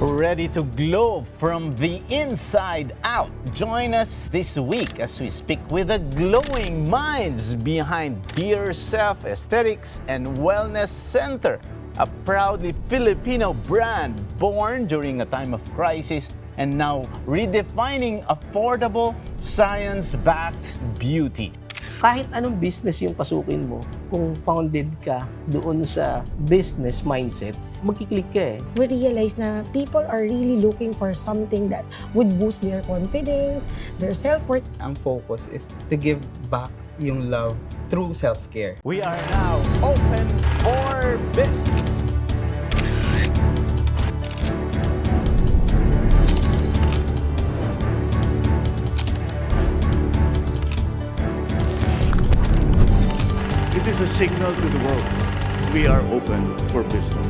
Ready to glow from the inside out? Join us this week as we speak with the glowing minds behind Dear Self Aesthetics and Wellness Center, a proudly Filipino brand born during a time of crisis and now redefining affordable, science-backed beauty. Kahit anong business yung pasukin mo, kung founded ka doon sa business mindset, magkiklik ka eh. We realize na people are really looking for something that would boost their confidence, their self-worth. Ang focus is to give back yung love through self-care. We are now open for business. It is a signal to the world. We are open for business.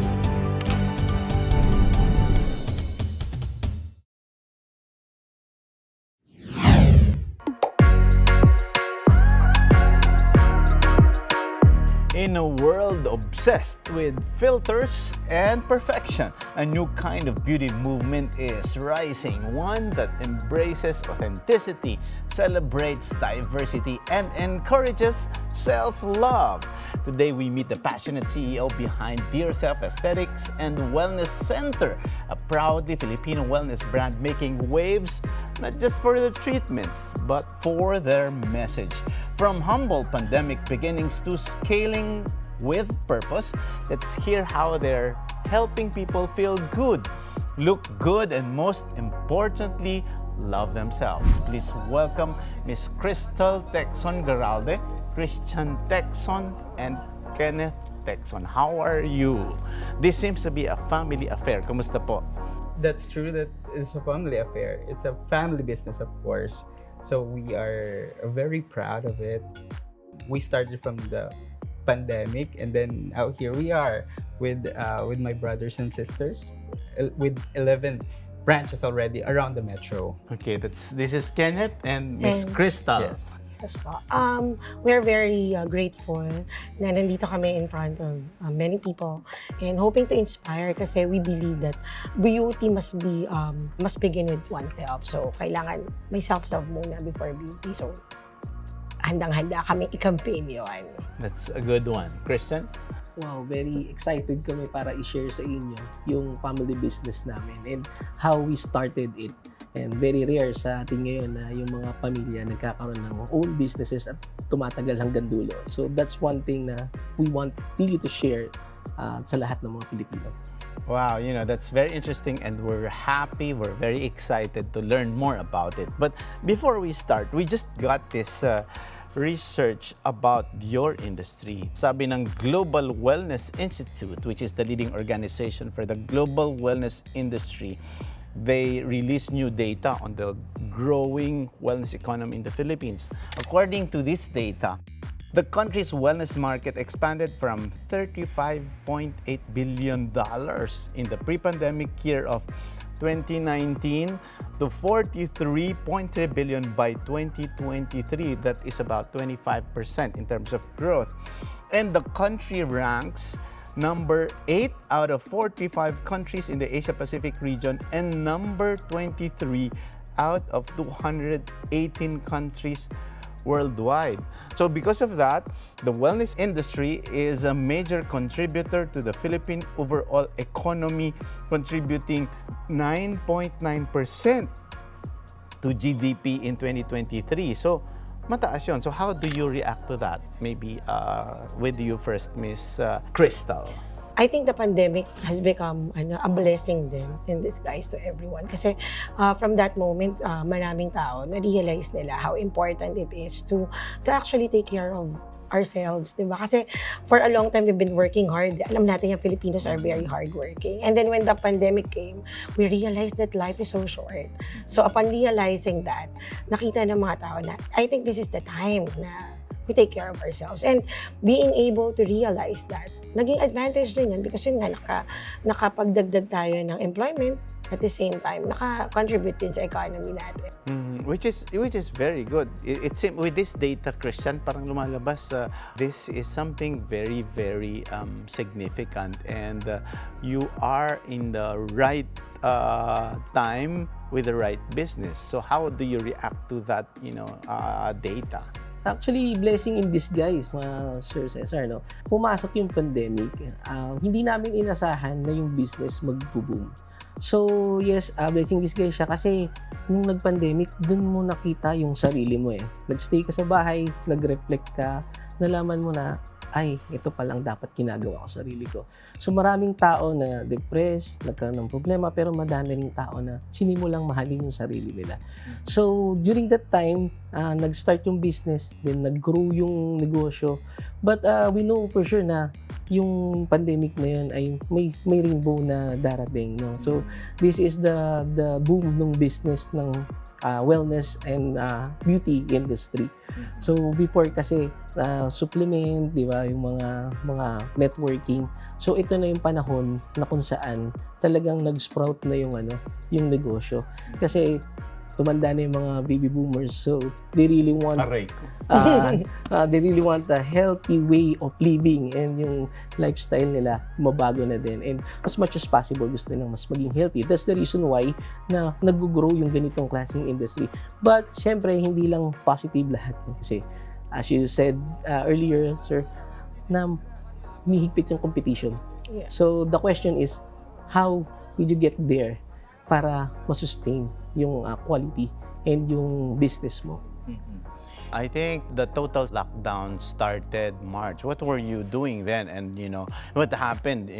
In a world obsessed with filters and perfection, a new kind of beauty movement is rising, one that embraces authenticity, celebrates diversity, and encourages self-love. Today, we meet the passionate CEO behind Dear Self Aesthetics and Wellness Center, a proudly Filipino wellness brand making waves not just for the treatments, but for their message. From humble pandemic beginnings to scaling with purpose, let's hear how they're helping people feel good, look good, and most importantly, love themselves. Please welcome Ms. Krystal Tecson-Garalde, Krystal Tecson, and Kenneth Tecson. How are you? This seems to be a family affair. Kumusta po? That's true that it's a family affair. It's a family business, of course. So we are very proud of it. We started from the pandemic and then out here we are with my brothers and sisters with 11 branches already around the metro. Okay, this is Kenneth and Ms. Krystal. Yes. Yes po. We're very grateful na nandito kami in front of many people and hoping to inspire kasi we believe that beauty must begin with oneself. So, kailangan may self-love muna before beauty. So, handang-handa kami i-campaign yun. That's a good one. Kristen? Wow, very excited kami para i-share sa inyo yung family business namin and how we started it. And very rare sa atin ngayon na yung mga pamilya nagkakaroon ng own businesses at tumatagal hanggang dulo. So that's one thing na we want really to share sa lahat ng mga Pilipino. Wow, that's very interesting and we're happy, we're very excited to learn more about it. But before we start, we just got this research about your industry. Sabi ng Global Wellness Institute, which is the leading organization for the global wellness industry, they released new data on the growing wellness economy in the Philippines. According to this data, the country's wellness market expanded from $35.8 billion in the pre-pandemic year of 2019 to $43.3 billion by 2023. That is about 25% in terms of growth. And the country ranks number 8 out of 45 countries in the Asia-Pacific region and number 23 out of 218 countries worldwide. So because of that, the wellness industry is a major contributor to the Philippine overall economy, contributing 9.9% to GDP in 2023. So mataas yun. So how do you react to that? Maybe with you first, Miss Krystal. I think the pandemic has become a blessing din in disguise to everyone. Kasi from that moment, maraming tao na-realize nila how important it is to actually take care of ourselves, diba? Kasi for a long time, we've been working hard. Alam natin yung Filipinos are very hardworking. And then when the pandemic came, we realized that life is so short. So upon realizing that, nakita ng mga tao na, I think this is the time na we take care of ourselves. And being able to realize that, naging advantage din yan because yun nga, nakapagdagdag tayo ng employment at the same time, naka-contribute din sa economy natin. Which is very good. It seems with this data, Christian, parang lumalabas, this is something very, very significant, and you are in the right time with the right business. So how do you react to that, data? Actually, blessing in disguise, mga Sir Cesar, no? Pumasok yung pandemic, hindi namin inasahan na yung business mag-boom. So, yes, blessing in disguise siya kasi nung nag-pandemic, dun mo nakita yung sarili mo eh. Nag-stay ka sa bahay, nag-reflect ka, nalaman mo na, ay, ito palang dapat ginagawa ko sa sarili ko. So maraming tao na depressed, nagkaroon ng problema, pero madami ring tao na sinimulang mahalin yung sarili nila. So during that time, nag-start yung business, then nag-grow yung negosyo. But we know for sure na yung pandemic na yun ay may rainbow na darating. No? So this is the boom ng business ng wellness and beauty industry. So before kasi supplement, 'di ba, yung mga networking. So ito na yung panahon na kung saan talagang nag-sprout na yung yung negosyo. Kasi tumanda na yung mga baby boomers, so they really want they really want a healthy way of living, and yung lifestyle nila mabago na din, and as much as possible gusto nilang mas maging healthy. That's the reason why na nag-grow yung ganitong klaseng industry. But syempre hindi lang positive lahat kasi as you said earlier, sir, na mihigpit yung competition. Yeah. So the question is, how will you get there para masustain yung quality and yung business mo? I think the total lockdown started March. What were you doing then? And what happened?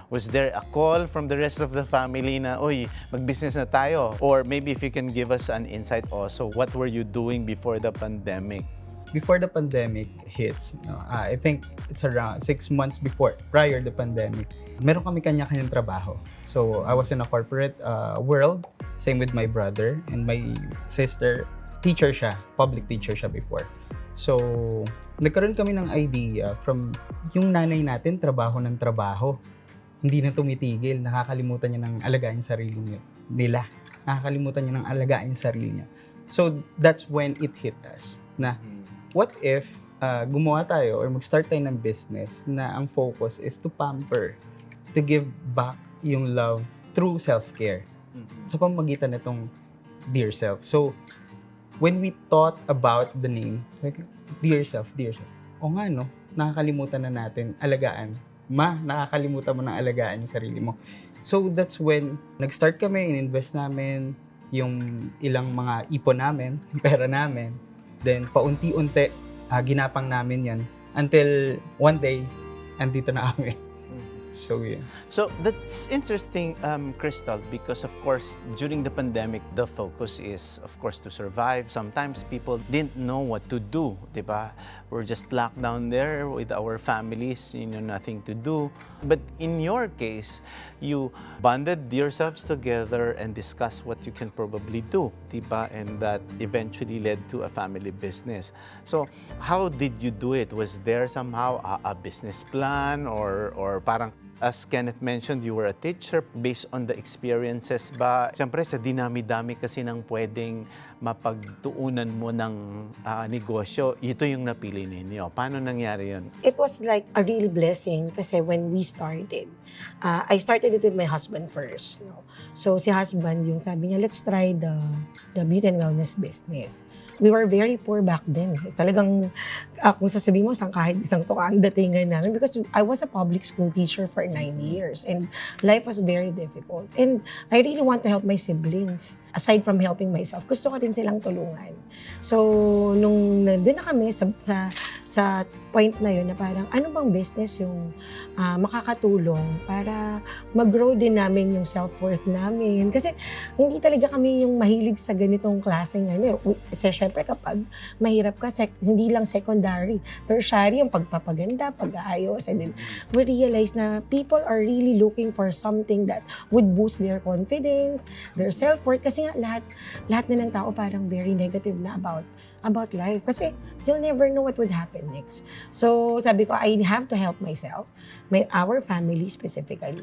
Was there a call from the rest of the family na, "Oy, mag-business na tayo"? Or maybe if you can give us an insight also, what were you doing before the pandemic? Before the pandemic hits, I think it's around 6 months prior the pandemic, meron kami kanya-kanyang trabaho. So I was in a corporate world, same with my brother, and my sister, teacher siya, public teacher siya before. So nagkaroon kami ng idea from yung nanay natin, trabaho ng trabaho, hindi na tumitigil, nakakalimutan niya ng alagaan yung sarili nila. Nakakalimutan niya ng alagaan yung sarili niya. So that's when it hit us na what if gumawa tayo or mag-start tayo ng business na ang focus is to pamper, to give back yung love through self-care sa pamamagitan nitong Dear Self. So, when we thought about the name, like, Dear Self, o nga no, nakakalimutan na natin alagaan. Nakakalimutan mo na alagaan yung sarili mo. So, that's when nag-start kami, in-invest namin yung ilang mga ipon namin, yung pera namin. Then, paunti-unti, ginapang namin yan until one day, andito na kami. So, yeah. So, that's interesting, Krystal, because of course, during the pandemic, the focus is, of course, to survive. Sometimes people didn't know what to do, di ba? We're just locked down there with our families, nothing to do. But in your case, you bonded yourselves together and discussed what you can probably do, di ba? And that eventually led to a family business. So, how did you do it? Was there somehow a business plan or parang, as Kenneth mentioned, you were a teacher based on the experiences ba? Siyempre, sa dinami-dami kasi ng pwedeng mapagtuunan mo ng negosyo, ito yung napili ninyo. Paano nangyari yun? It was like a real blessing kasi when we started, I started it with my husband first. No? So si husband, yung sabi niya, let's try the beauty and wellness business. We were very poor back then. Talagang, kung sasabihin mo, kahit isang tuka ang datingan namin because I was a public school teacher for 9 years and life was very difficult. And I really want to help my siblings. Aside from helping myself, gusto ko din silang tulungan. So, nung nandun na kami sa point na yun na parang ano bang business yung makakatulong para mag-grow din namin yung self-worth namin. Kasi hindi talaga kami yung mahilig sa ganitong klaseng Kasi syempre kapag mahirap ka, hindi lang secondary, tertiary yung pagpapaganda, pag-aayos. And then we realize na people are really looking for something that would boost their confidence, their self-worth. Kasi nga lahat na ng tao parang very negative na about about life. Kasi you'll never know what would happen next. So sabi ko, I have to help myself, our family specifically.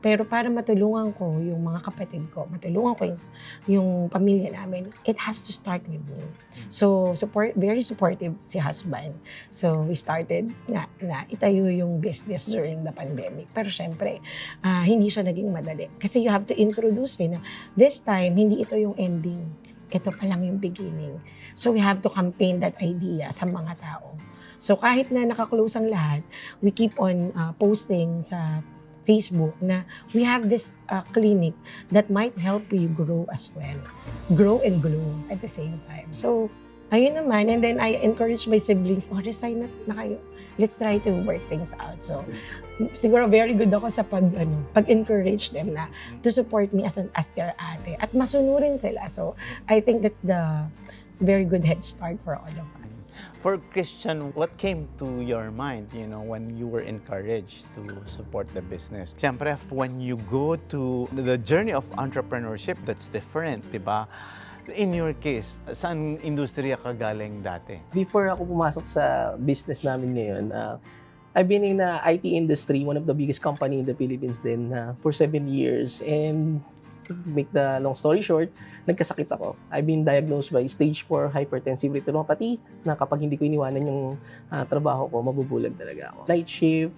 Pero para matulungan ko yung mga kapatid ko, matulungan ko yung pamilya namin, it has to start with me. So very supportive si husband. So we started na itayo yung business during the pandemic. Pero syempre, hindi siya naging madali. Kasi you have to introduce na this time, hindi ito yung ending. Ito pa lang yung beginning. So we have to campaign that idea sa mga tao. So kahit na nakaklose ang lahat, we keep on posting sa Facebook na we have this clinic that might help you grow as well. Grow and glow at the same time. So, ayun naman. And then I encourage my siblings, resign na kayo. Let's try to work things out. So, siguro very good ako sa pag-encourage them na to support me as their ate. At masunurin sila. So, I think that's the very good head start for all of us. For Christian, what came to your mind, when you were encouraged to support the business? Siyempre, when you go to the journey of entrepreneurship, that's different, di ba? In your case, saan industriya ka galing dati? Before ako pumasok sa business namin ngayon, I've been in the IT industry, one of the biggest company in the Philippines din, for 7 years. And to make the long story short, nagkasakit ako. I've been diagnosed by stage 4 hypertensive retinopathy na kapag hindi ko iniwanan yung trabaho ko, mabubulag talaga ako. Night shift,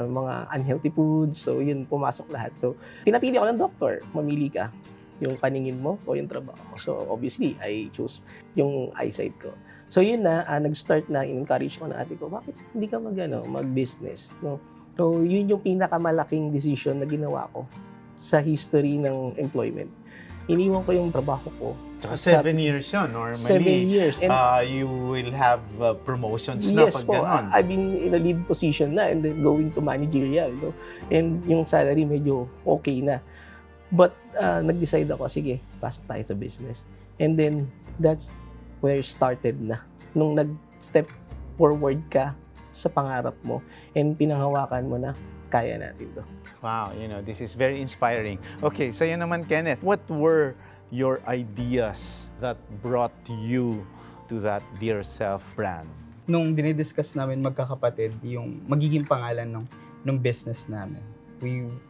mga unhealthy foods, so yun, pumasok lahat. So, pinapili ako ng doktor, mamili ka yung paningin mo o yung trabaho mo. So, obviously, I chose yung eyesight ko. So, yun na, nag-start na, in-encourage ko na ate ko, bakit hindi ka mag-business? No? So, yun yung pinakamalaking decision na ginawa ko sa history ng employment. Iniwan ko yung trabaho ko. Tsaka 7 years yun, normally. 7 years. And you will have promotions na yes pag po, ganon. I've been in a lead position na and then going to managerial. No? And yung salary medyo okay na. But nag-decide ako, sige, pasok tayo sa business. And then, that's where it started na. Nung nag-step forward ka sa pangarap mo and pinanghawakan mo na, kaya natin to. Wow, this is very inspiring. Okay, sa'yo naman, Kenneth, what were your ideas that brought you to that Dear Self brand? Nung dinidiscuss namin magkakapatid yung magiging pangalan ng business namin,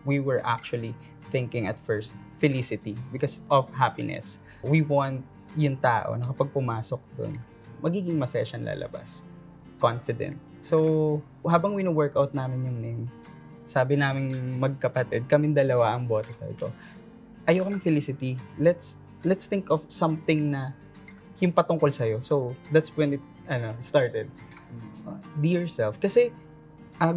we were actually thinking at first Felicity because of happiness. We want yung tao na kapag pumasok doon, magiging masaya siyang lalabas. Confident. So, habang wino-workout namin yung name, sabi namin magkapatid, kaming dalawa ang boto. Sabi ko, ayoko ng Felicity. Let's think of something na yung patungkol sa'yo. So, that's when it started. Dear Self. Kasi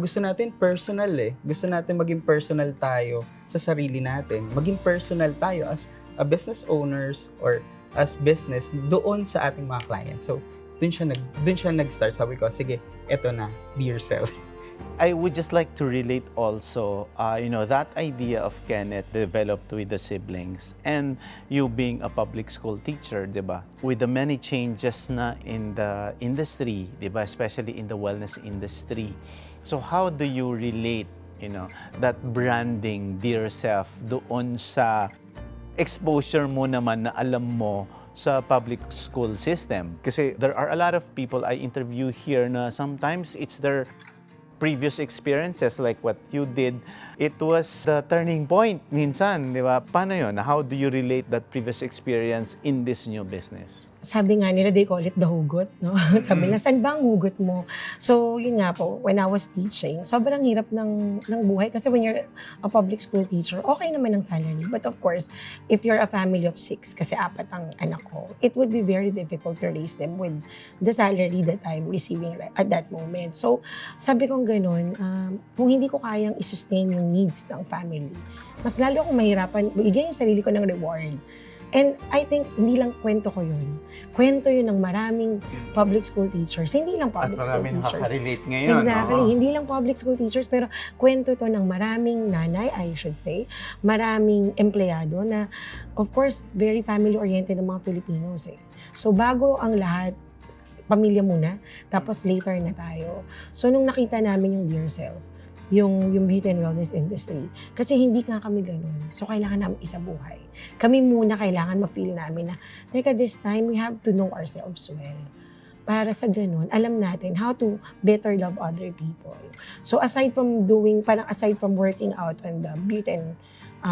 gusto natin personal Gusto natin maging personal tayo sa sarili natin. Maging personal tayo as a business owners or as business doon sa ating mga clients. So, dun siya nag-start. Sabi ko, sige, eto na, Dear Self. I would just like to relate also, that idea of Kenneth developed with the siblings and you being a public school teacher, di ba? With the many changes na in the industry, di ba? Especially in the wellness industry. So how do you relate, that branding, Dear Self, doon sa exposure mo naman na alam mo sa public school system? Kasi there are a lot of people I interview here na sometimes it's their previous experiences like what you did, it was the turning point minsan, di ba? Paano yun? How do you relate that previous experience in this new business? Sabi nga nila, they call it the hugot, no? Sabi nila, saan ba ang hugot mo? So, yun nga po, when I was teaching, sobrang hirap ng buhay. Kasi when you're a public school teacher, okay naman ang salary. But of course, if you're a family of 6, kasi 4 ang anak ko, it would be very difficult to raise them with the salary that I'm receiving at that moment. So, sabi kong ganun, kung hindi ko kayang i-sustain yung needs ng family, mas lalo akong mahirapan, bigyan yung sarili ko ng reward. And I think, hindi lang kwento ko yun. Kwento yun ng maraming public school teachers. Hindi lang public school teachers. At maraming nakaka-relate ngayon. Exactly. Hindi lang public school teachers, pero kwento to ng maraming nanay, I should say, maraming empleyado na, of course, very family-oriented ng mga Filipinos. So, bago ang lahat, pamilya muna, tapos later na tayo. So, nung nakita namin yung Dear Self, yung beauty and wellness industry. Kasi hindi nga kami ganun. So, kailangan namin isabuhay. Kami muna kailangan ma-feel namin na, teka, this time, we have to know ourselves well. para sa ganun, alam natin how to better love other people. So aside from working out on the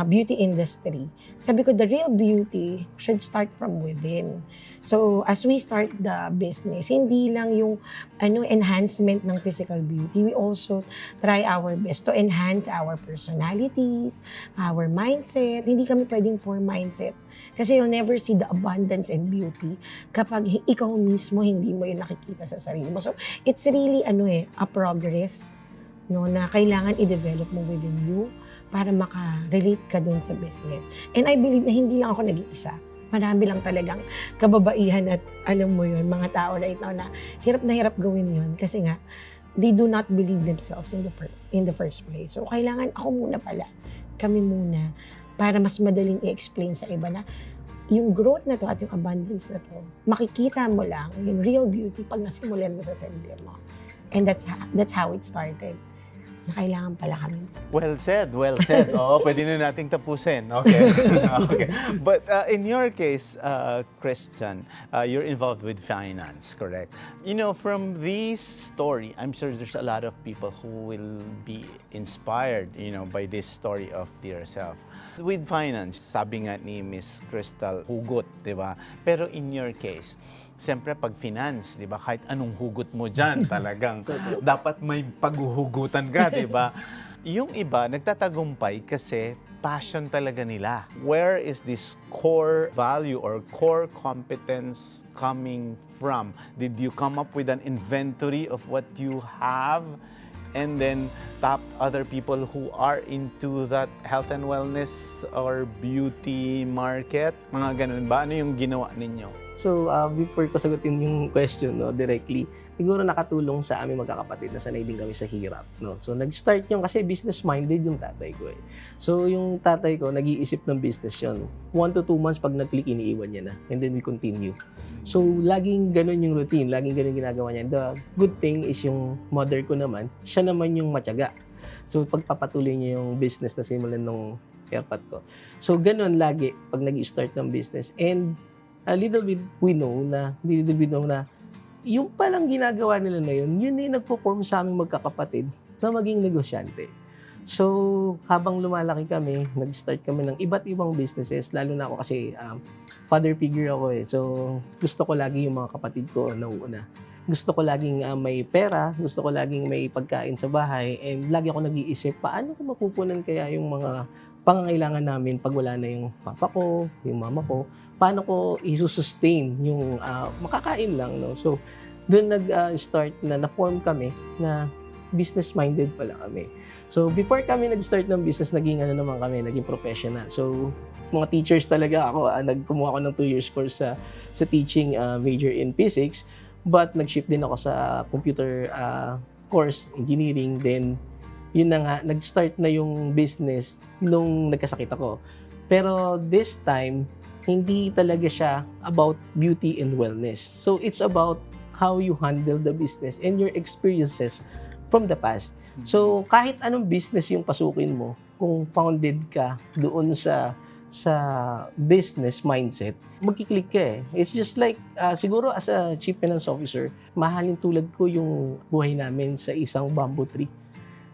beauty industry, sabi ko, the real beauty should start from within. So, as we start the business, hindi lang yung enhancement ng physical beauty, we also try our best to enhance our personalities, our mindset. Hindi kami pwedeng poor mindset. Kasi you'll never see the abundance and beauty kapag ikaw mismo hindi mo yun nakikita sa sarili mo. So, it's really a progress, no, na kailangan i-develop mo within you para maka-relate ka dun sa business. And I believe na hindi lang ako nag-iisa. Marami lang talagang kababaihan at alam mo yun, mga tao right now na hirap gawin yun kasi nga, they do not believe themselves in the first place. So, kailangan ako muna pala, kami muna, para mas madaling i-explain sa iba na yung growth na to at yung abundance na to, makikita mo lang yung real beauty pag nasimulan mo sa sarili mo. And that's how it started. Na kailangan pala kami. Well said, well said. Oo, pwede na nating tapusin. Okay. Okay. But in your case, Christian, you're involved with finance, correct? You know, from this story, I'm sure there's a lot of people who will be inspired, by this story of yourself. With finance, sabi nga ni Miss Krystal, hugot, di ba? Pero in your case, siyempre, pag finance, di ba, kahit anong hugot mo dyan, talagang dapat may paghuhugutan ka, di ba? Yung iba, nagtatagumpay kasi passion talaga nila. Where is this core value or core competence coming from? Did you come up with an inventory of what you have and then tap other people who are into that health and wellness or beauty market? Mga ganun ba? Ano yung ginawa ninyo? So, before ko sagutin yung question directly, siguro nakatulong sa aming magkakapatid na sanay din kami sa hirap. No? So, nag-start yung kasi business-minded yung tatay ko. So, yung tatay ko, nag-iisip ng business yun. 1 to 2 months pag nag-click, iniiwan niya na. And then we continue. So, laging ganun yung routine. Laging ganun ginagawa niya. The good thing is yung mother ko naman, siya naman yung matyaga. So, pagpapatuloy niya yung business na simulan ng airpot ko. So, ganun lagi pag nag-start ng business. And little bit we know na yung palang ginagawa nila na yun yung nagpo-form sa aming magkakapatid na maging negosyante. So, habang lumalaki kami, nag-start kami ng iba't ibang businesses, lalo na ako kasi father figure ako So, gusto ko lagi yung mga kapatid ko nauuna. Gusto ko laging may pera, gusto ko laging may pagkain sa bahay, and lagi ako nag-iisip, paano ko mapupunan kaya yung mga pangangailangan namin pag wala na yung papa ko, yung mama ko, paano ko i-sustain yung makakain lang, no? So, doon nag-start na-form kami na business-minded pala kami. So, before kami nag-start ng business, naging naging professional. So, mga teachers talaga ako, kumuha ako ng 2 years course sa teaching, major in physics, but nag-shift din ako sa computer course, engineering, then yun na nga, nag-start na yung business nung nagkasakit ako. Pero this time, hindi talaga siya about beauty and wellness. So, it's about how you handle the business and your experiences from the past. So, kahit anong business yung pasukin mo, kung founded ka doon sa business mindset, magkiklik ka It's just like, siguro as a chief finance officer, mahalin tulad ko yung buhay namin sa isang bamboo tree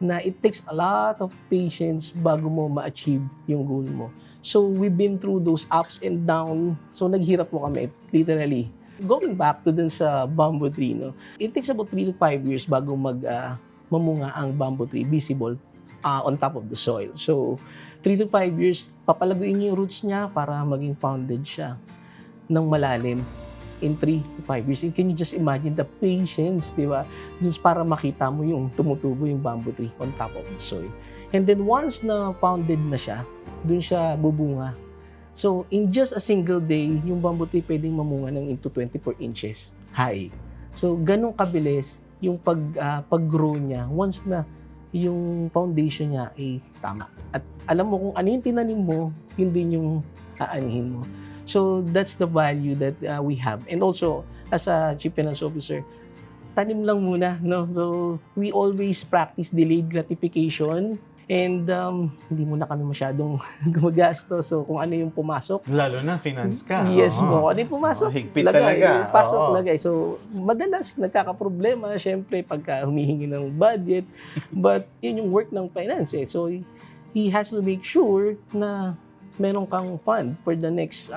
na it takes a lot of patience bago mo ma-achieve yung goal mo. So, we've been through those ups and downs. So, naghirap po kami, literally. Going back to dun sa bamboo tree, no? It takes about 3 to 5 years bago mamunga ang bamboo tree, visible on top of the soil. So, 3 to 5 years, papalaguin niyo yung roots niya para maging founded siya ng malalim in 3 to 5 years. And can you just imagine the patience, di ba? Just para makita mo yung tumutubo yung bamboo tree on top of the soil. And then once na founded na siya, dun siya bubunga. So, in just a single day, yung bamboo tree pwedeng mamunga ng into 24 inches high. So, ganun kabilis yung pag-grow niya once na yung foundation niya ay tama. At alam mo kung ano yung tinanim mo, yun din yung aanihin mo. So, that's the value that we have. And also, as a chief finance officer, tanim lang muna, no? So, we always practice delayed gratification And hindi muna kami masyadong gumagastos. So kung ano yung pumasok, Lalo na finance ka. yes Oo. po, ano yung pumasok, Higpit lagay, talaga. pasok, Oo. lagay. So madalas nagkakaproblema, syempre, pagka humihingi ng budget. But yun yung work ng finance eh. So he has to make sure na meron kang fund for the next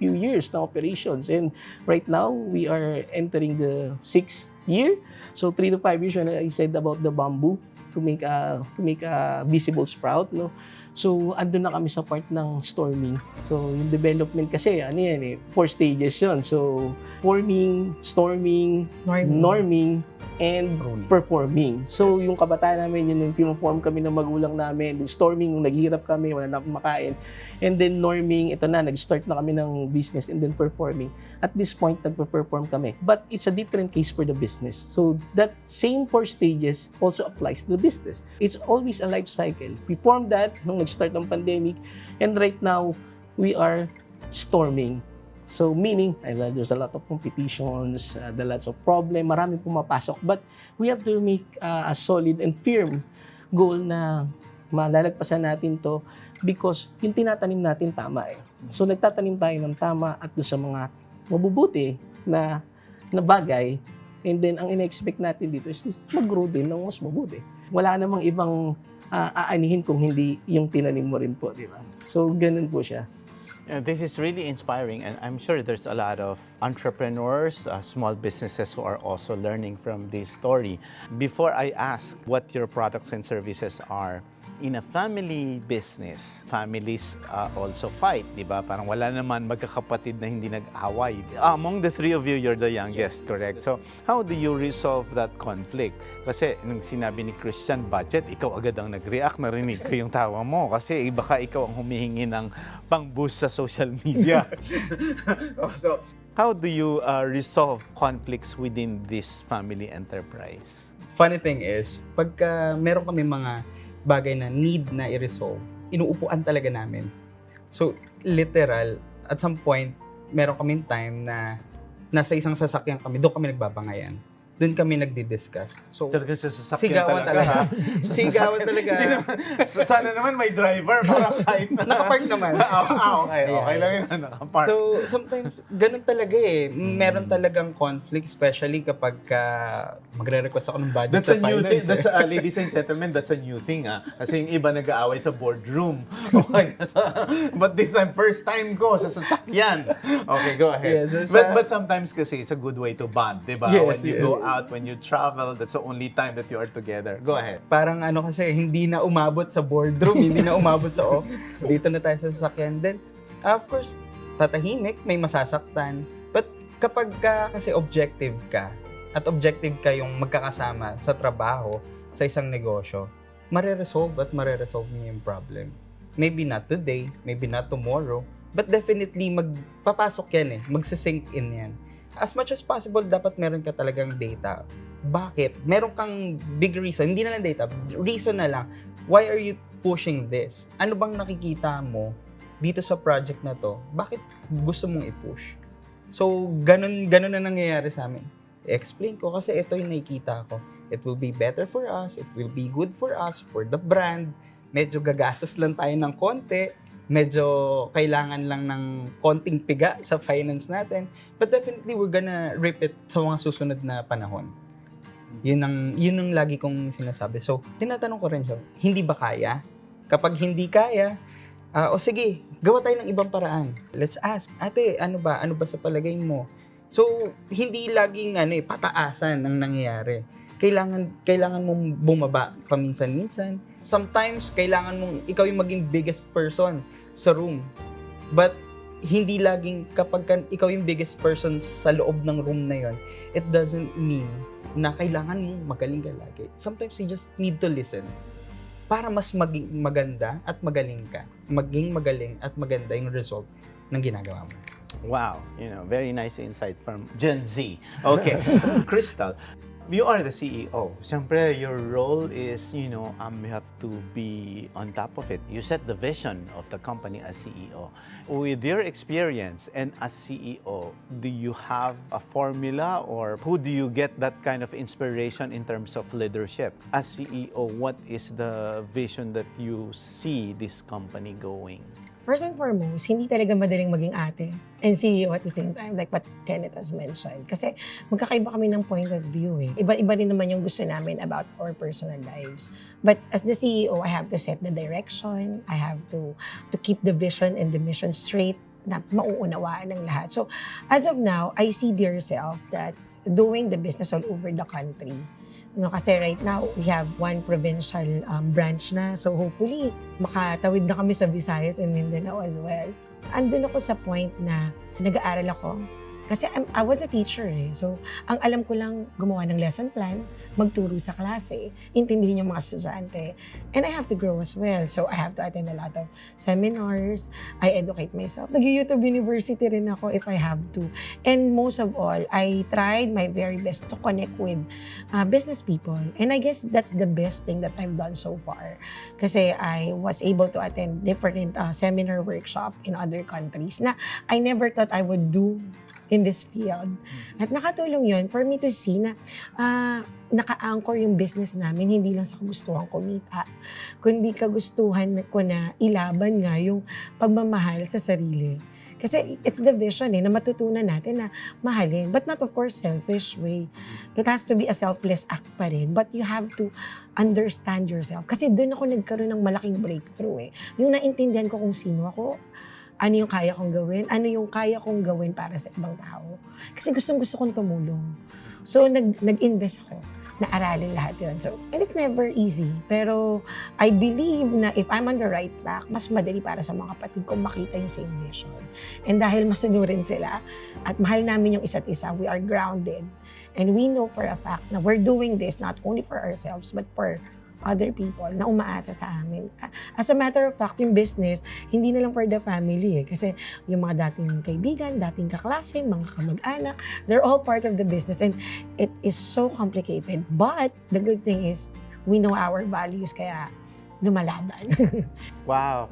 few years na operations. And right now, we are entering the 6th year. So 3 to 5 years, when I said about the bamboo, to make a visible sprout, no? So andun na kami sa part ng storming. So yung development kasi, ano yan eh, 4 stages yun. So forming, storming, norming, and performing. So yung kabataan namin, yun yung form kami ng magulang namin. Then storming, nung naghihirap kami, wala na akong makain. And then norming, ito na, nag-start na kami ng business. And then performing. At this point, nagpe-perform kami. But it's a different case for the business. So that same 4 stages also applies to the business. It's always a life cycle. We formed that nung nag-start ang pandemic. And right now, we are storming. So meaning, there's a lot of competitions, there are lots of problem, maraming pumapasok. But we have to make a solid and firm goal na malalagpasan natin to because yung tinatanim natin tama eh. So nagtatanim tayo ng tama at doon sa mga mabubuti na bagay. And then ang ina-expect natin dito is mag-grow din ng mas mabuti. Wala namang ibang aanihin kung hindi yung tinanim mo rin po, di ba? So ganun po siya. This is really inspiring, and I'm sure there's a lot of entrepreneurs, small businesses who are also learning from this story. Before I ask what your products and services are, in a family business, families also fight, di ba? Parang wala naman magkakapatid na hindi nag-away. Among the 3 of you, you're the youngest, correct? So, how do you resolve that conflict? Kasi nung sinabi ni Christian, budget, ikaw agad ang nag-react, narinig ko yung tawa mo. Kasi baka ikaw ang humihingi ng pang-boost sa social media. So, how do you resolve conflicts within this family enterprise? Funny thing is, pagka meron kami mga bagay na need na i-resolve, inuupuan talaga namin. So, literal, at some point, meron kaming time na nasa isang sasakyan kami, doon kami nagbabangayan. Doon kami nagdi-discuss. So, Talaga sa sasakyan sigawan talaga. Sigawan talaga. Hindi naman, sana naman may driver para kahit na. Nakapark naman. Okay lang yun, nakapark. So, sometimes, ganun talaga eh. Meron talagang conflict, especially kapag magre-request ako ng budget That's sa a new thing. finance. Ladies and gentlemen, that's a new thing. Kasi yung iba nag-aaway sa boardroom. Okay, but this time, first time ko sa sasakyan. Okay, go ahead. Yes, But sometimes kasi it's a good way to bond, di ba? Yes, When you yes. go out, when you travel, that's the only time that you are together. Go ahead. Parang ano kasi, hindi na umabot sa boardroom, hindi na umabot sa off. Dito na tayo sa sasakyan. Then, of course, tatahimik, may masasaktan. But kapag kasi objective ka, at objective ka yung magkakasama sa trabaho, sa isang negosyo, mare-resolve niyo yung problem. Maybe not today, maybe not tomorrow, but definitely magpapasok yan eh, magsisink in yan. As much as possible, dapat meron ka talagang data. Bakit? Meron kang big reason, hindi na lang data, reason na lang. Why are you pushing this? Ano bang nakikita mo dito sa project na to? Bakit gusto mong i-push? So, ganun na nangyayari sa amin. I-explain ko kasi ito yung nakikita ko. It will be better for us, it will be good for us, for the brand. Medyo gagastos lang tayo ng konti. Medyo kailangan lang ng konting piga sa finance natin. But definitely, we're gonna reap it sa mga susunod na panahon. Yun ang lagi kong sinasabi. So, tinatanong ko rin siya, hindi ba kaya? Kapag hindi kaya, o sige, gawa tayo ng ibang paraan. Let's ask, ate, ano ba sa palagay mo? So, hindi laging pataasan ang nangyayari. Kailangan mong bumaba paminsan-minsan. Sometimes, kailangan mong ikaw yung maging biggest person sa room. But, hindi laging kapag ikaw yung biggest person sa loob ng room na yon, it doesn't mean na kailangan mong magaling ka lagi. Sometimes, you just need to listen para mas maging maganda at magaling ka. Maging magaling at maganda yung result ng ginagawa mo. Wow, very nice insight from Gen Z. Okay, Krystal, You are the CEO. Siyempre, your role is, you have to be on top of it. You set the vision of the company as CEO. With your experience and as CEO, do you have a formula or who do you get that kind of inspiration in terms of leadership? As CEO, what is the vision that you see this company going? First and foremost, hindi talaga madaling maging ate and CEO at the same time, like what Kenneth has mentioned. Kasi magkakaiba kami ng point of view eh. Iba-iba rin naman yung gusto namin about our personal lives. But as the CEO, I have to set the direction. I have to keep the vision and the mission straight na mauunawaan ng lahat. So, as of now, I see dear self that doing the business all over the country. Kasi right now, we have one provincial branch na. So hopefully, makatawid na kami sa Visayas and Mindanao as well. Andun ako sa point na nag-aaral ako. Kasi I was a teacher eh. So, ang alam ko lang gumawa ng lesson plan, magturo sa klase, intindihin yung mga estudyante. And I have to grow as well. So, I have to attend a lot of seminars. I educate myself. Nag-YouTube University rin ako if I have to. And most of all, I tried my very best to connect with business people. And I guess that's the best thing that I've done so far. Kasi I was able to attend different seminar workshop in other countries na I never thought I would do in this field. At nakatulong yun for me to see na naka-anchor yung business namin, hindi lang sa kagustuhan kumita, kundi kagustuhan ko na ilaban nga yung pagmamahal sa sarili. Kasi it's the vision na matutunan natin na mahalin. But not of course selfish way. It has to be a selfless act pa rin. But you have to understand yourself. Kasi doon ako nagkaroon ng malaking breakthrough eh. Yung naintindihan ko kung sino ako, ano yung kaya kong gawin? Ano yung kaya kong gawin para sa ibang tao? Kasi gustong-gusto kong tumulong. So, nag-invest ako na aralin lahat yun. So, and it's never easy. Pero, I believe na if I'm on the right track, mas madali para sa mga kapatid kong makita yung same vision. And dahil masunurin sila at mahal namin yung isa't isa, we are grounded. And we know for a fact na we're doing this not only for ourselves, but for other people na umaasa sa amin. As a matter of fact, yung business, hindi na lang for the family eh. Kasi yung mga dating kaibigan, dating kaklase, mga kamag-anak, they're all part of the business and it is so complicated. But the good thing is, we know our values kaya lumalaban. Wow.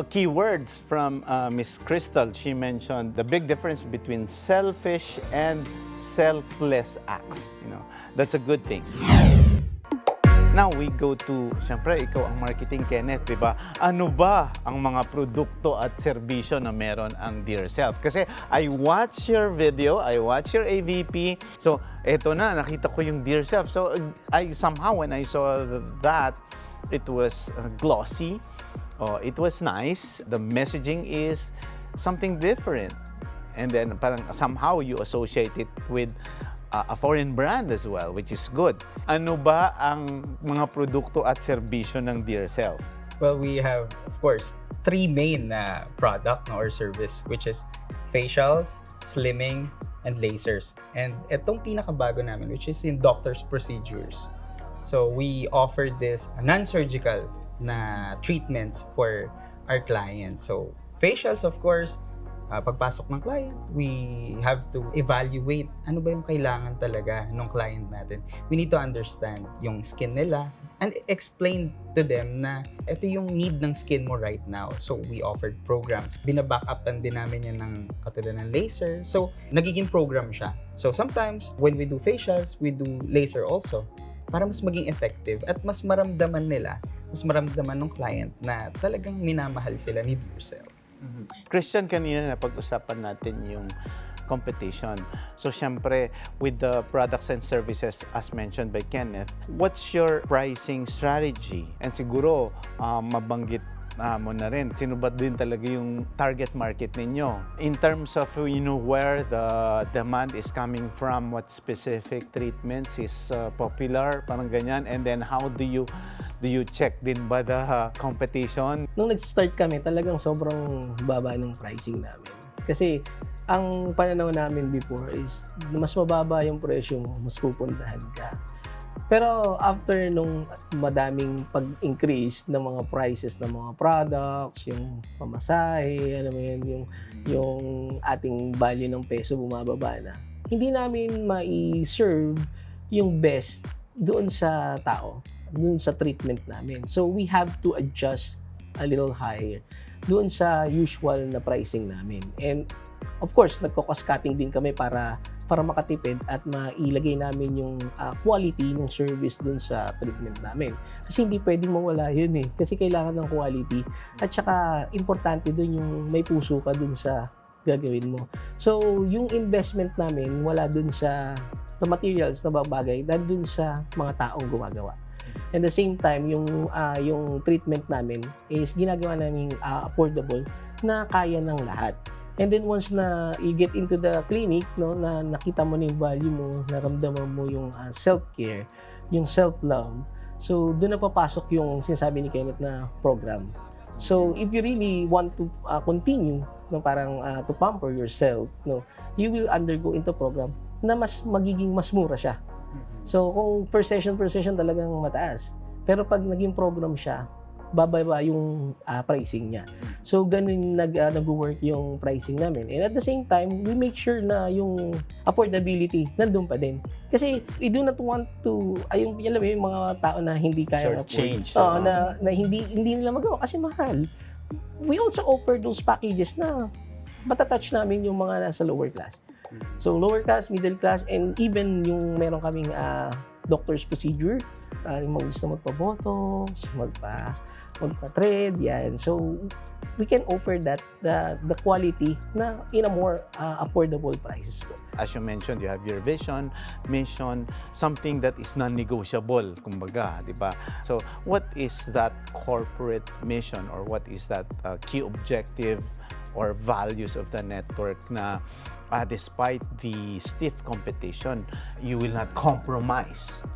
Key words from Miss Krystal. She mentioned the big difference between selfish and selfless acts. That's a good thing. Now, we go to, siyempre, ikaw ang marketing, Kenneth, di ba? Ano ba ang mga produkto at serbisyo na meron ang Dear Self? Kasi I watch your video, I watch your AVP. So, eto na, nakita ko yung Dear Self. So, I somehow, when I saw that, it was glossy. It was nice. The messaging is something different. And then, parang somehow you associate it with a foreign brand as well, which is good. Ano ba ang mga produkto at serbisyo ng Dear Self? Well, we have, of course, 3 main product or service, which is facials, slimming, and lasers. And itong pinakabago namin, which is in doctor's procedures. So we offer this non-surgical na treatments for our clients. So facials, of course, pagpasok ng client, we have to evaluate ano ba yung kailangan talaga ng client natin. We need to understand yung skin nila and explain to them na ito yung need ng skin mo right now. So, we offered programs. Binaback-upan din namin yan ng katulad ng laser. So, nagiging program siya. So, sometimes, when we do facials, we do laser also para mas maging effective at mas maramdaman nila, mas maramdaman ng client na talagang minamahal sila ni yourself. Christian, kanina na pag-usapan natin yung competition. So, syempre, with the products and services as mentioned by Kenneth, what's your pricing strategy? And siguro, mabanggit mo na rin, sino ba din talaga yung target market ninyo? In terms of, where the demand is coming from, what specific treatments is popular, parang ganyan, and then how do you check din ba the competition? Nung nag-start kami, talagang sobrang baba ng pricing namin. Kasi ang pananaw namin before is mas mababa yung presyo mo, mas pupuntahan ka. Pero after nung madaming pag-increase ng mga prices ng mga products, yung pamasahe, alam mo yun, yung ating value ng peso bumababa na, hindi namin mai-serve yung best doon sa tao, doon sa treatment namin. So we have to adjust a little higher doon sa usual na pricing namin. And of course, nagko-cost cutting din kami para makatipid at mailagay namin yung quality ng service dun sa treatment namin. Kasi hindi pwedeng mawala yun eh. Kasi kailangan ng quality. At saka, importante dun yung may puso ka dun sa gagawin mo. So, yung investment namin, wala dun sa materials na bagay, dun sa mga taong gumagawa. And the same time, yung treatment namin is ginagawa namin affordable na kaya ng lahat. And then once na you get into the clinic, no, na nakita mo na yung value mo, naramdaman mo yung self-care, yung self-love. So doon na papasok yung sinasabi ni Kenneth na program. So if you really want to continue, no, parang to pamper yourself, no, you will undergo into program na magiging mas mura siya. So kung per session talagang mataas. Pero pag naging program siya, bababa yung pricing niya. So, ganun nag-work yung pricing namin. And at the same time, we make sure na yung affordability nandun pa din. Kasi we do not want to, alam mo yung mga tao na hindi kaya short-change. na hindi nila magawa kasi mahal. We also offer those packages na matatouch namin yung mga nasa lower class. So, lower class, middle class, and even yung meron kaming doctor's procedure, yung mga gusto magpa-botox, magpa-thread, yan. So, we can offer that, the quality na in a more affordable prices po. As you mentioned, you have your vision, mission, something that is non-negotiable, kumbaga, di ba? So, what is that corporate mission or what is that key objective or values of the network na despite the stiff competition, you will not compromise?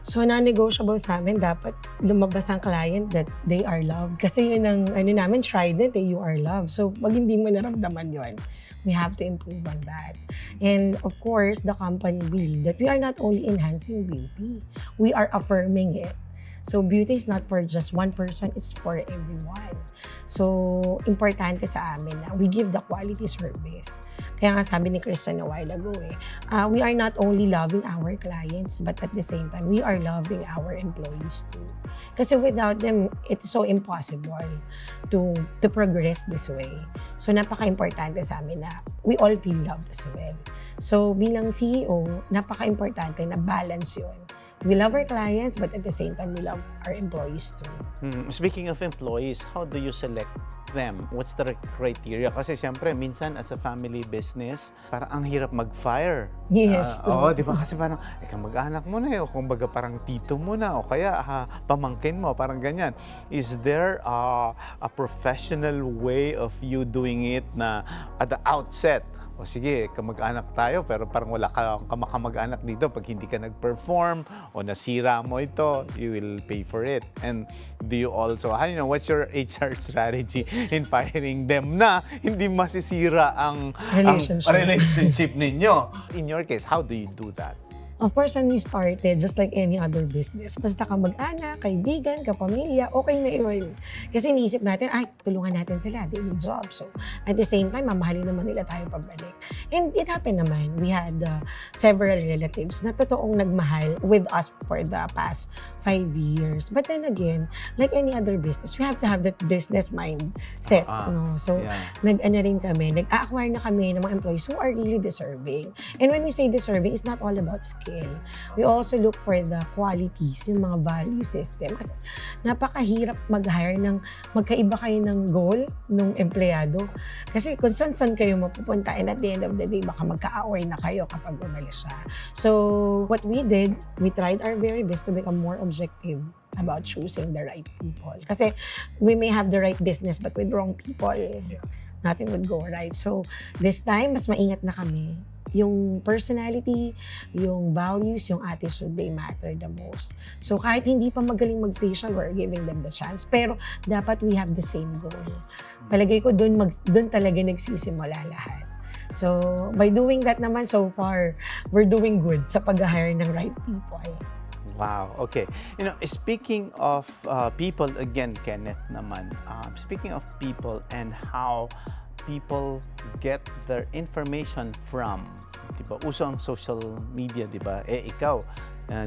So, non-negotiable sa amin, dapat lumabas ang client that they are loved. Kasi yun ang, namin, trident, you are loved. So, pag hindi mo naramdaman yun, we have to improve on that. And of course, the company believe that we are not only enhancing beauty, we are affirming it. So, beauty is not for just one person, it's for everyone. So, importante sa amin na we give the quality service. Kaya nga sabi ni Krystal a while ago we are not only loving our clients, but at the same time, we are loving our employees too. Kasi without them, it's so impossible to progress this way. So, napaka-importante sa amin na we all feel loved as well. So, bilang CEO, napaka-importante na balance yun. We love our clients, but at the same time, we love our employees too. Speaking of employees, how do you select them? What's the criteria? Kasi siyempre, minsan as a family business, parang ang hirap mag-fire. Yes. Oo, di ba? Kasi parang, mag-anak mo na o kumbaga parang tito mo na o kaya pamangkin mo, parang ganyan. Is there a professional way of you doing it na at the outset, o sige, kamag-anak tayo, pero parang wala kang kamag-anak dito pag hindi ka nag-perform o nasira mo ito, you will pay for it. And do you also, what's your HR strategy in firing them na hindi masisira ang relationship ninyo? In your case, how do you do that? Of course, when we started, just like any other business, basta ka mag-anak, kaibigan, kapamilya, okay na yun. Kasi iniisip natin, tulungan natin sila, daily job. So, at the same time, mamahalin naman nila tayo pabalik. And it happened naman. We had several relatives na totoong nagmahal with us for the past 5 years. But then again, like any other business, we have to have that business mindset. So, nag-acquire na kami ng mga employees who are really deserving. And when we say deserving, it's not all about skill. We also look for the qualities, yung mga value system. Kasi napakahirap mag-hire ng magkaiba kayo ng goal ng empleyado. Kasi kung saan kayo mapupunta and at the end of the day, baka magka-away na kayo kapag umalis siya. So, what we did, we tried our very best to become more objective about choosing the right people. Kasi we may have the right business but with wrong people, nothing would go right. So, this time, mas maingat na kami. Yung personality, yung values, yung attitude, they matter the most. So, kahit hindi pa magaling mag-facial, we're giving them the chance. Pero, dapat we have the same goal. Palagay ko, dun talaga nagsisimula lahat. So, by doing that naman, so far, we're doing good sa pag-hire ng right people. Wow, okay. Speaking of people, again, Kenneth naman, speaking of people and how people get their information from, diba? Uso ang social media, diba? Ikaw,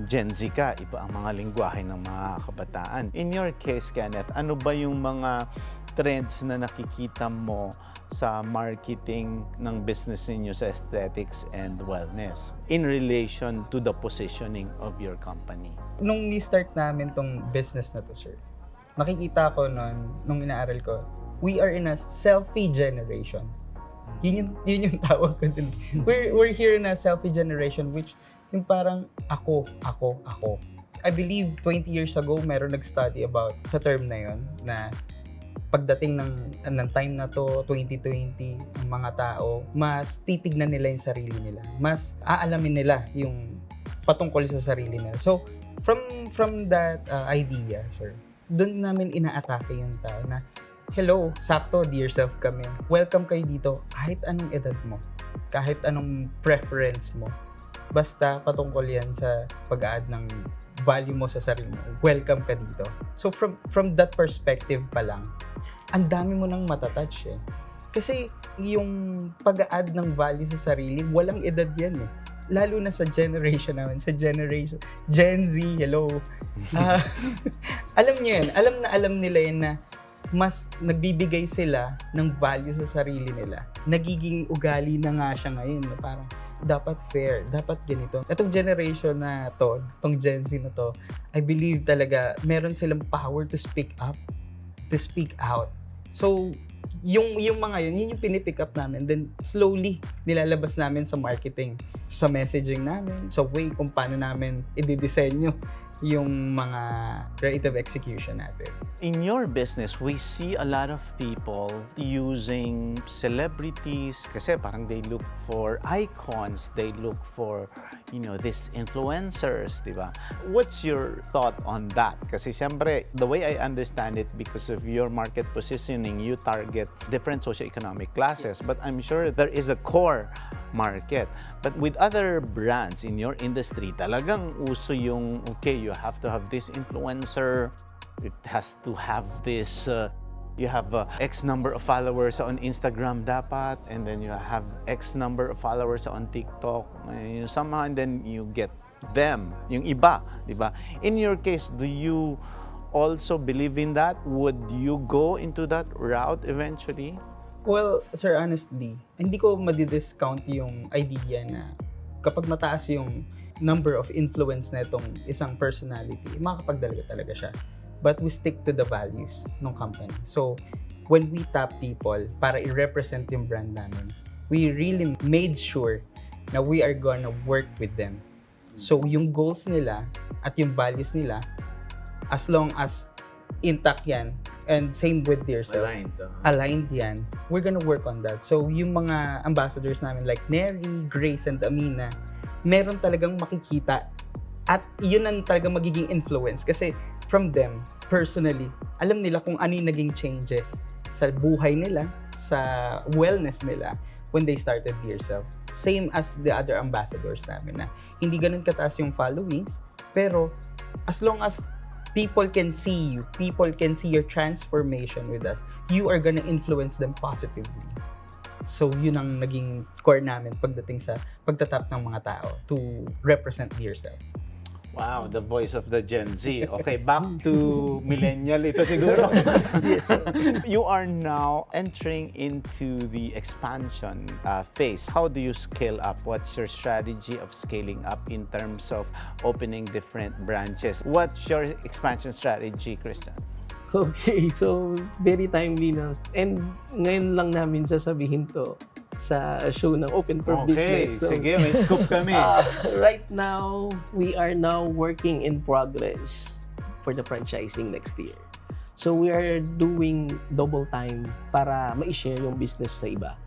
Gen Z ka, iba ang mga lingwahe ng mga kabataan. In your case, Kenneth, ano ba yung mga trends na nakikita mo sa marketing ng business ninyo sa aesthetics and wellness in relation to the positioning of your company? Nung ni-start namin tong business na to, sir, nakikita ko nung inaaral ko, we are in a selfie generation. Yun yung tawag ko din. We're here in a selfie generation, which yung parang ako. I believe 20 years ago, meron nag-study about sa term na yun, na pagdating ng time na to, 2020, ang mga tao, mas titignan nila yung sarili nila. Mas aalamin nila yung patungkol sa sarili nila. So, from that idea, sir, doon namin inaatake yung tao na, hello, sakto, dear self kami. Welcome kayo dito, kahit anong edad mo, kahit anong preference mo. Basta patungkol yan sa pag-a-add ng value mo sa sarili mo. Welcome ka dito. So, from that perspective pa lang, ang dami mo nang matatouch eh. Kasi yung pag-a-add ng value sa sarili, walang edad yan eh. Lalo na sa generation namin, sa generation Gen Z, hello. Alam niyo yan, alam nila yan na mas nagbibigay sila ng value sa sarili nila. Nagiging ugali na nga siya ngayon. Na parang dapat fair, dapat ganito. Itong generation na to, itong Gen Z na to, I believe talaga meron silang power to speak up, to speak out. So, yung mga yun yung pinipick up namin. Then, slowly, nilalabas namin sa marketing, sa messaging namin, sa way kung paano namin i-disenyo yung mga creative execution natin. In your business, we see a lot of people using celebrities kasi parang they look for icons, they look for, these influencers, di ba? What's your thought on that? Kasi siyempre, the way I understand it, because of your market positioning, you target different socioeconomic classes, but I'm sure there is a core market. But with other brands in your industry, talagang uso yung, okay, you have to have this influencer, it has to have this, you have X number of followers on Instagram dapat, and then you have X number of followers on TikTok, somehow, and then you get them, yung iba, di ba? In your case, do you also believe in that? Would you go into that route eventually? Well, sir, honestly, hindi ko madi-discount yung idea na kapag mataas yung number of influence na itong isang personality, makakapagdalaga talaga siya. But we stick to the values ng company. So, when we tap people para i-represent yung brand namin, we really made sure na we are gonna work with them. So, yung goals nila at yung values nila, as long as intact yan, and same with yourself, aligned yan, we're gonna work on that. So, yung mga ambassadors namin like Neri, Grace, and Amina, meron talagang makikita at yun ang talagang magiging influence kasi from them, personally, alam nila kung ano yung naging changes sa buhay nila, sa wellness nila when they started Dear Self. Same as the other ambassadors namin na hindi ganun kataas yung followings, pero as long as people can see you, people can see your transformation with us, you are gonna influence them positively. So, yun ang naging core namin pagdating sa pagtatap ng mga tao to represent yourself. Wow, the voice of the Gen Z. Okay, back to millennial ito siguro. Yes, sir. You are now entering into the expansion phase. How do you scale up? What's your strategy of scaling up in terms of opening different branches? What's your expansion strategy, Krystal? Okay, so very timely na. And ngayon lang namin sasabihin to sa show ng Open for Business. So, sige, may scoop kami. Right now, we are now working in progress for the franchising next year. So we are doing double time para ma-share yung business sa iba.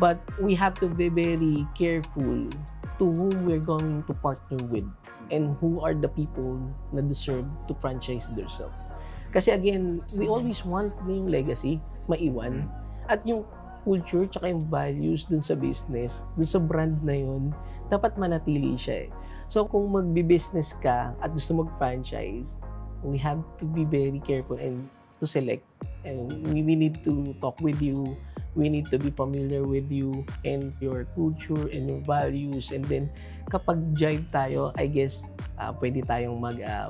But we have to be very careful to whom we're going to partner with and who are the people na deserve to franchise themselves. Kasi again, we always want na yung legacy maiwan at yung culture tsaka yung values dun sa business, dun sa brand na yun, dapat manatili siya eh. So kung magbi-business ka at gusto mag-franchise, we have to be very careful and to select. And we need to talk with you. we need to be familiar with you and your culture and your values. And then, kapag jive tayo, I guess, pwede tayong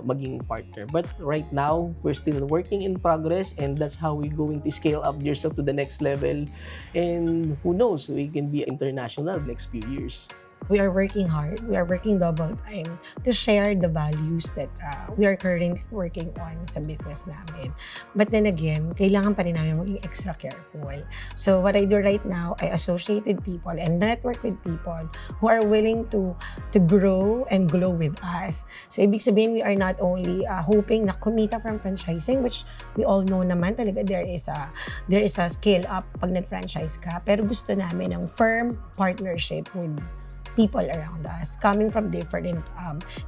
maging partner. But right now, we're still working in progress, and that's how we're going to scale up yourself to the next level. And who knows, we can be international next few years. We are working hard. We are working double time to share the values that we are currently working on sa business namin. But then again, kailangan pa rin namin maging extra careful. So what I do right now, I associate with people and network with people who are willing to grow and glow with us. So ibig sabihin, we are not only hoping na kumita from franchising, which we all know naman talaga there is a scale up pag nag-franchise ka. Pero gusto namin ng firm partnership with people around us coming from different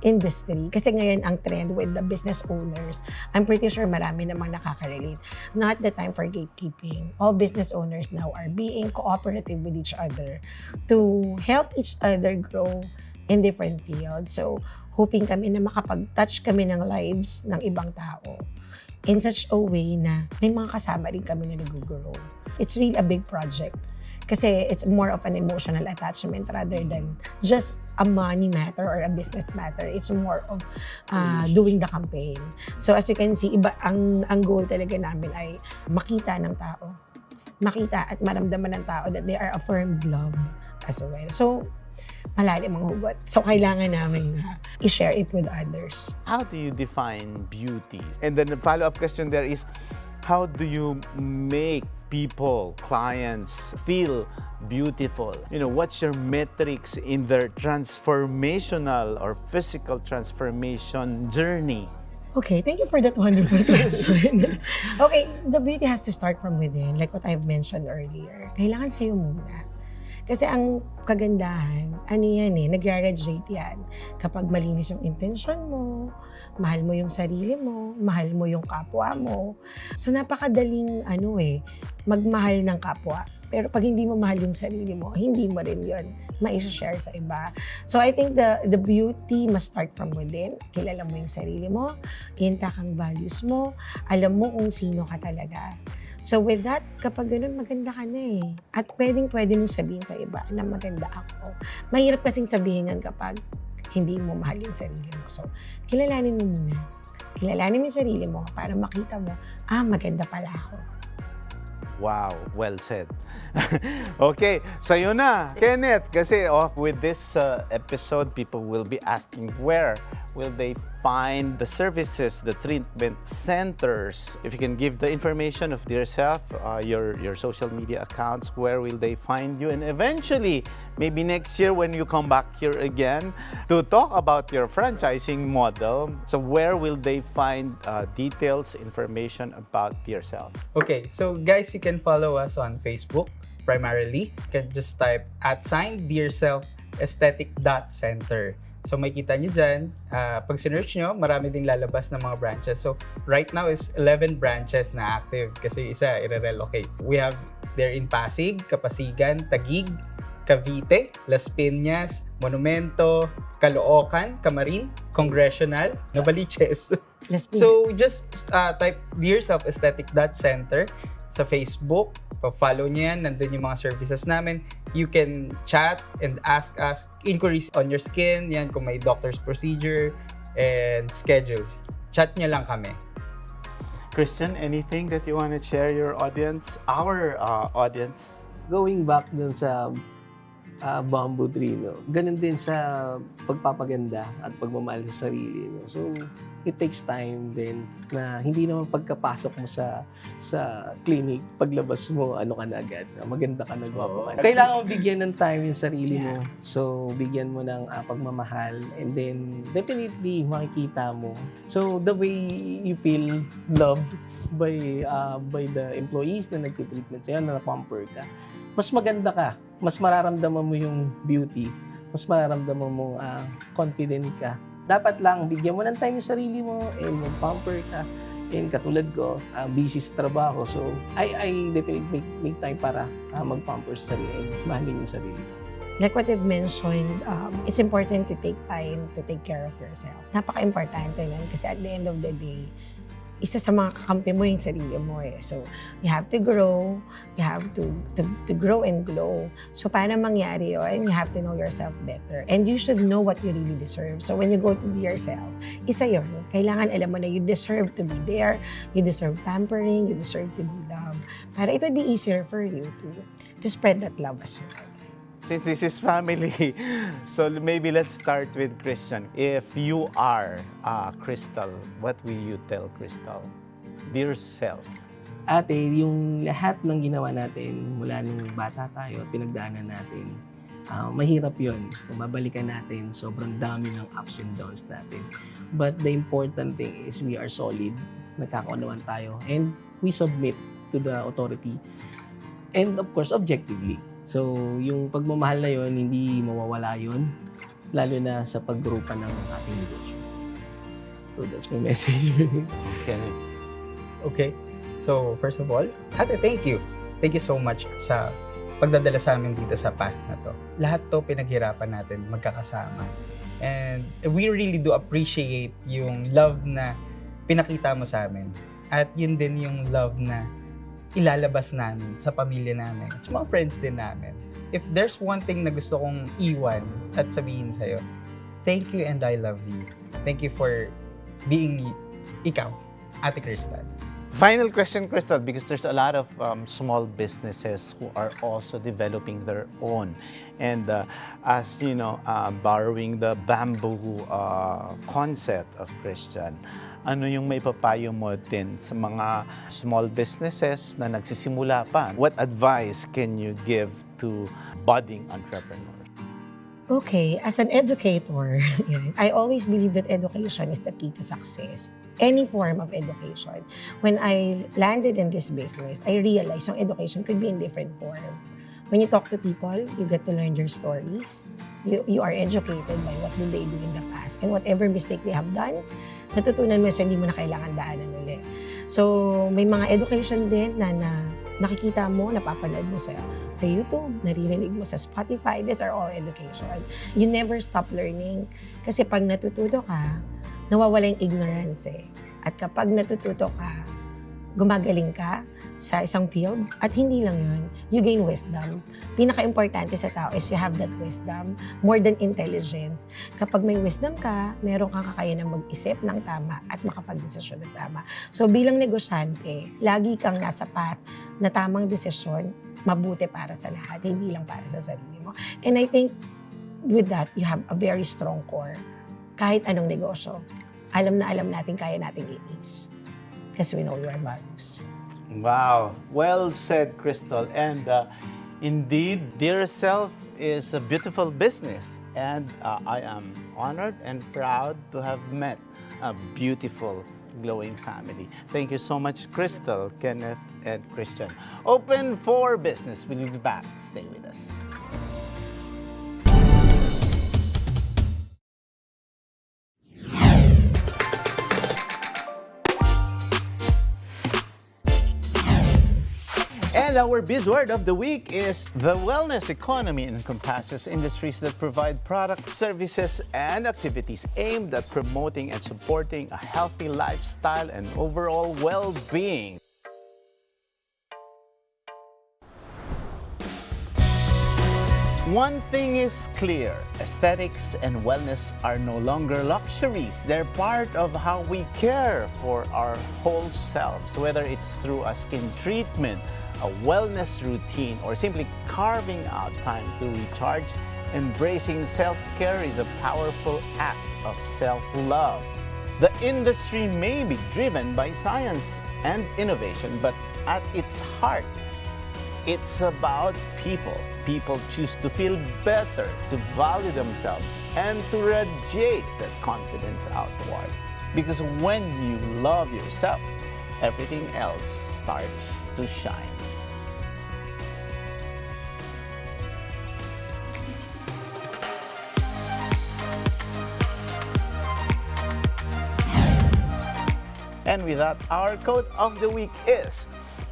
industry. Kasi ngayon ang trend with the business owners, I'm pretty sure marami namang nakaka-relate. Not the time for gatekeeping. All business owners now are being cooperative with each other to help each other grow in different fields. So, hoping kami na makapag-touch kami ng lives ng ibang tao in such a way na may mga kasama rin kami na nag-grow. It's really a big project. Kasi it's more of an emotional attachment rather than just a money matter or a business matter. It's more of doing the campaign. So as you can see, iba ang goal talaga namin ay makita ng tao. Makita at maramdaman ng tao that they are affirmed love as well. So malalim ang hugot. So kailangan namin i-share it with others. How do you define beauty? And then the follow-up question there is, how do you make people, clients feel beautiful? You know, what's your metrics in their transformational or physical transformation journey? Okay, thank you for that wonderful question. Okay, the beauty has to start from within, like what I've mentioned earlier. Kailangan sa'yo muna. Kasi ang kagandahan, nag-radiate yan. Kapag malinis yung intention mo, mahal mo yung sarili mo, mahal mo yung kapwa mo. So napakadaling magmahal ng kapwa. Pero pag hindi mo mahal yung sarili mo, hindi mo rin yun ma-share sa iba. So I think the beauty must start from within. Kilala mo yung sarili mo, intact ang values mo, alam mo kung sino ka talaga. So with that, kapag ganun, maganda ka na eh. At pwede mong sabihin sa iba na maganda ako. Mahirap kasing sabihin yan kapag hindi mo mahal yung sarili mo. So, kilalanin mo muna. Kilalanin mo yung sarili mo para makita mo, maganda pala ako. Wow, well said. Okay, sa'yo na, Kenneth. Kasi with this episode, people will be asking where will they find the services, the treatment centers. If you can give the information of yourself, your social media accounts, where will they find you? And eventually, maybe next year when you come back here again to talk about your franchising model, so where will they find details, information about yourself? Okay, so guys, you can follow us on Facebook primarily. You can just type @dearselfaesthetic.center. So makita nyo dyan, pag sinearch nyo, marami ding lalabas ng mga branches. So right now is 11 branches na active kasi isa i-relocate. We have there in Pasig, Kapasigan, Taguig, Cavite, Las Piñas, Monumento, Caloocan, Camarin, Congressional, Novaliches. So just type dearselfaesthetic.center sa Facebook. Pa-follow nyo yan, nandun yung mga services namin. You can chat and ask us inquiries on your skin, yan, kung may doctor's procedure and schedules. Chat nyo lang kami. Christian, anything that you want to share our audience? Going back dun sa bamboo tree, ganun din sa pagpapaganda at pagmamahal sa sarili. So, it takes time din na hindi naman pagkapasok mo sa clinic, paglabas mo, ka na agad. Maganda ka, nagwapo ka. Kailangan mo bigyan ng time yung sarili mo. So, bigyan mo ng pagmamahal and then definitely makikita mo. So, the way you feel loved by the employees na nagtitreatment sa'yo, na napamper ka, mas maganda ka. Mas mararamdaman mo yung beauty. Mas mararamdaman mo confident ka. Dapat lang, bigyan mo ng time yung sarili mo and mag-pamper ka. And katulad ko, busy sa trabaho. So, I definitely make time para mag-pamper sa sarili and mahalin yung sarili. Like what I've mentioned, it's important to take time to take care of yourself. Napaka-importante yan kasi at the end of the day, isa sa mga kakampi mo yung sarili mo eh. So, you have to grow, you have to grow and glow. So, para mangyari yun, you have to know yourself better. And you should know what you really deserve. So, when you go to yourself, isa yun. Kailangan alam mo na you deserve to be there, you deserve pampering, you deserve to be loved. Para it would be easier for you to spread that love as well. Since this is family, so maybe let's start with Christian. If you are Krystal, what will you tell Krystal? Dear self. Ate, yung lahat ng ginawa natin mula nung bata tayo at pinagdaanan natin, mahirap yun. Kung babalikan natin, sobrang dami ng ups and downs natin. But the important thing is we are solid, nagkakaunawaan tayo, and we submit to the authority. And of course, objectively. So, yung pagmamahal na yun, hindi mawawala yun, lalo na sa paggrupa ng ating negosyo. So, that's my message. Okay. Okay. So, first of all, Ate, thank you. Thank you so much sa pagdadala sa amin dito sa path na to. Lahat to pinaghirapan natin magkakasama. And we really do appreciate yung love na pinakita mo sa amin. At yun din yung love na ilalabas namin sa pamilya namin at sa mga friends din namin. If there's one thing na gusto kong iwan at sabihin sa'yo, thank you and I love you. Thank you for being ikaw, Ate Krystal. Final question, Krystal, because there's a lot of small businesses who are also developing their own. And as you know, borrowing the bamboo concept of Christian, ano yung may papayo mo din sa mga small businesses na nagsisimula pa? What advice can you give to budding entrepreneurs? Okay, as an educator, I always believe that education is the key to success. Any form of education. When I landed in this business, I realized yung education could be in different form. When you talk to people, you get to learn their stories. You are educated by what did they do in the past. And whatever mistake they have done, natutunan mo so hindi mo na kailangan daanan ulit. So, may mga education din na nakikita mo, napapanood mo sa YouTube, naririnig mo sa Spotify. These are all education. You never stop learning. Kasi pag natututo ka, nawawala yung ignorance eh. At kapag natututo ka, gumagaling ka sa isang field, at hindi lang yun, you gain wisdom. Pinaka-importante sa tao is you have that wisdom, more than intelligence. Kapag may wisdom ka, meron kang kakayanan mag-isip ng tama at makapag-desisyon ng tama. So bilang negosyante, lagi kang nasa path na tamang desisyon, mabuti para sa lahat, hindi lang para sa sarili mo. And I think with that, you have a very strong core. Kahit anong negosyo, alam natin kaya nating i-ace. Kasi we know your values. Wow, well said, Krystal. And indeed, Dear Self is a beautiful business. And I am honored and proud to have met a beautiful, glowing family. Thank you so much, Krystal, Kenneth, and Christian. Open for business. We'll be back. Stay with us. And our buzzword of the week is the wellness economy, encompasses industries that provide products, services, and activities aimed at promoting and supporting a healthy lifestyle and overall well-being. One thing is clear, aesthetics and wellness are no longer luxuries. They're part of how we care for our whole selves, whether it's through a skin treatment, a wellness routine, or simply carving out time to recharge. Embracing self-care is a powerful act of self-love. The industry may be driven by science and innovation, but at its heart, it's about people. People choose to feel better, to value themselves, and to radiate that confidence outward. Because when you love yourself, everything else starts to shine. And with that, our quote of the week is,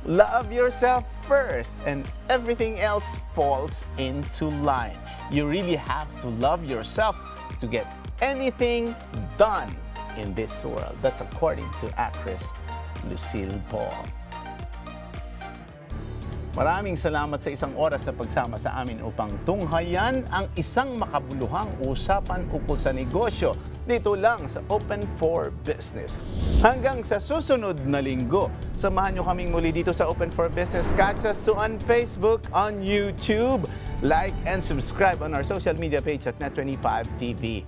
love yourself first and everything else falls into line. You really have to love yourself to get anything done in this world. That's according to actress Lucille po. Maraming salamat sa isang oras na pagsama sa amin upang tunghayan ang isang makabuluhang usapan ukol sa negosyo dito lang sa Open for Business. Hanggang sa susunod na linggo, samahan nyo kaming muli dito sa Open for Business. Catch us on Facebook, on YouTube. Like and subscribe on our social media page at Net25 TV.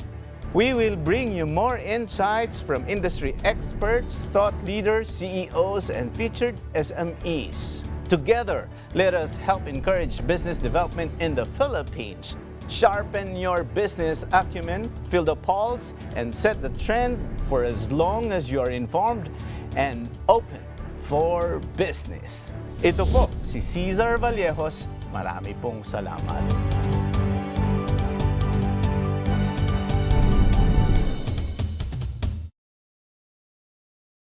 We will bring you more insights from industry experts, thought leaders, CEOs, and featured SMEs. Together, let us help encourage business development in the Philippines. Sharpen your business acumen, feel the pulse, and set the trend for as long as you are informed and open for business. Ito po si Cesar Vallejos. Marami pong salamat.